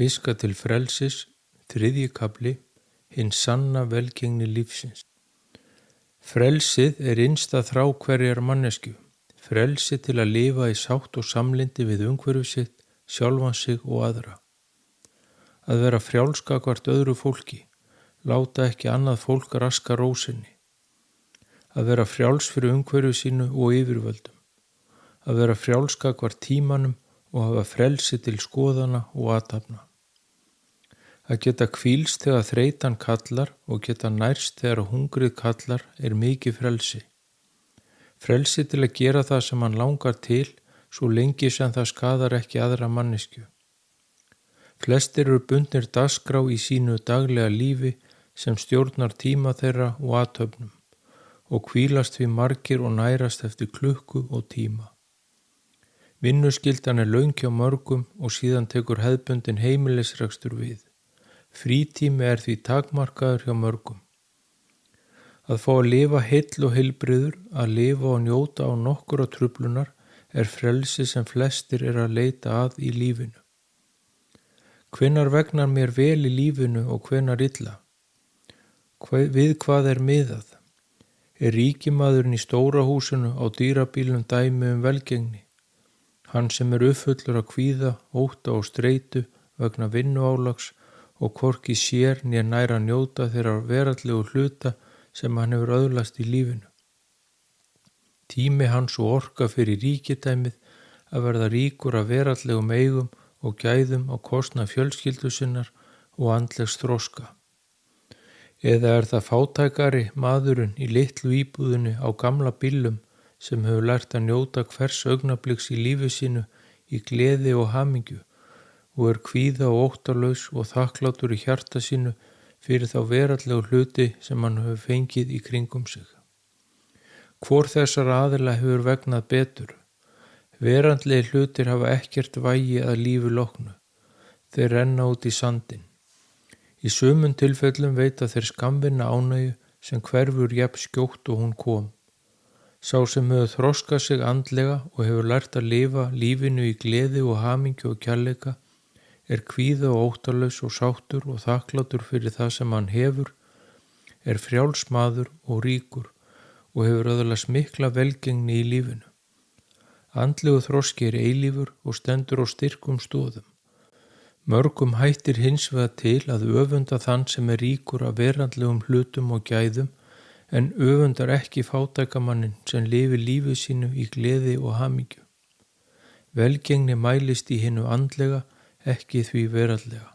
Viska til frelsis, 3. kafli, hinn sanna velgengni lífsins. Frelsið er innsta þrá hverjar manneskju, frelsi til að lifa í sátt og samlyndi við umhverfi sitt, sjálfan sig og aðra. Að vera frjáls gagnvart öðru fólki, láta ekki annað fólk raska ró sinni. Að vera frjáls fyrir umhverfi sínu og yfirvöldum. Að vera frjáls gagnvart tímanum og hafa frelsi til skoðana og athafna. Að geta hvílst þegar þreytan kallar og geta nærst þegar hungrið kallar er mikið frelsi. Frelsi til að gera það sem hann langar til svo lengi sem það skadar ekki aðra manneskju. Flestir eru bundnir dagskrá í sínu daglega lífi sem stjórnar tíma þeirra og athöfnum og hvílast við margir og nærast eftir klukku og tíma. Vinnuskyldan er löng hjá mörgum og síðan tekur hefðbundin heimilisrekstur við. Frítími er því takmarkaður hjá mörgum. Að fá að lifa heill og heilbrigður, að lifa og njóta á nokkura truflunar er frelsi sem flestir er að leita að í lífinu. Hvenær vegnar mér vel í lífinu og hvenær illa? Við hvað er miðað? Er ríkimaðurinn í stóra húsinu á dýrabílum dæmi velgengni? Hann sem er uppfullur að kvíða, ótta og streitu vegna vinnuálags og hvorki sér né nær að njóta þeirra veraldlegu hluta sem hann hefur öðlast í lífinu. Tími hans og orka fyrir ríkidæmið að verða ríkur af veraldlegum eigum og gæðum á kostnað fjölskyldu sinnar og andlegs þroska. Eða er það fátækari maðurinn í litlu íbúðinni á gamla bílum sem hefur lært að njóta hvers augnabliks í lífi sínu í gleði og hamingju og er kvíða og óttalaus og þakklátur í hjarta sínu fyrir þá veraldlegu hluti sem hann hefur fengið í kringum sig. Hvor þessara aðila hefur vegnað betur? Veraldlegi hlutir hafa ekkert vægi að lífi loknu. Þeir renna út í sandinn. Í sumum tilfellum veita þeir skammvinna ánægju sem hverfur jafn skjótt og hún kom. Sá sem hefur þroskað sig andlega og hefur lært að lifa lífinu í gleði og hamingju og kærleika er kvíða og óttalaus og sáttur og þakklátur fyrir það sem hann hefur, er frjáls maður og ríkur og hefur öðlast mikla velgengni í lífinu. Andlegu þroski er eilífur og stendur á styrkum stoðum. Mörgum hættir hins vegar til að öfunda þann sem er ríkur af veraldlegum hlutum og gæðum en öfundar ekki fátækamannin sem lifir lífi sínu í gleði og hamingju. Velgengni mælist í hinu andlega, ekki því veraldlega.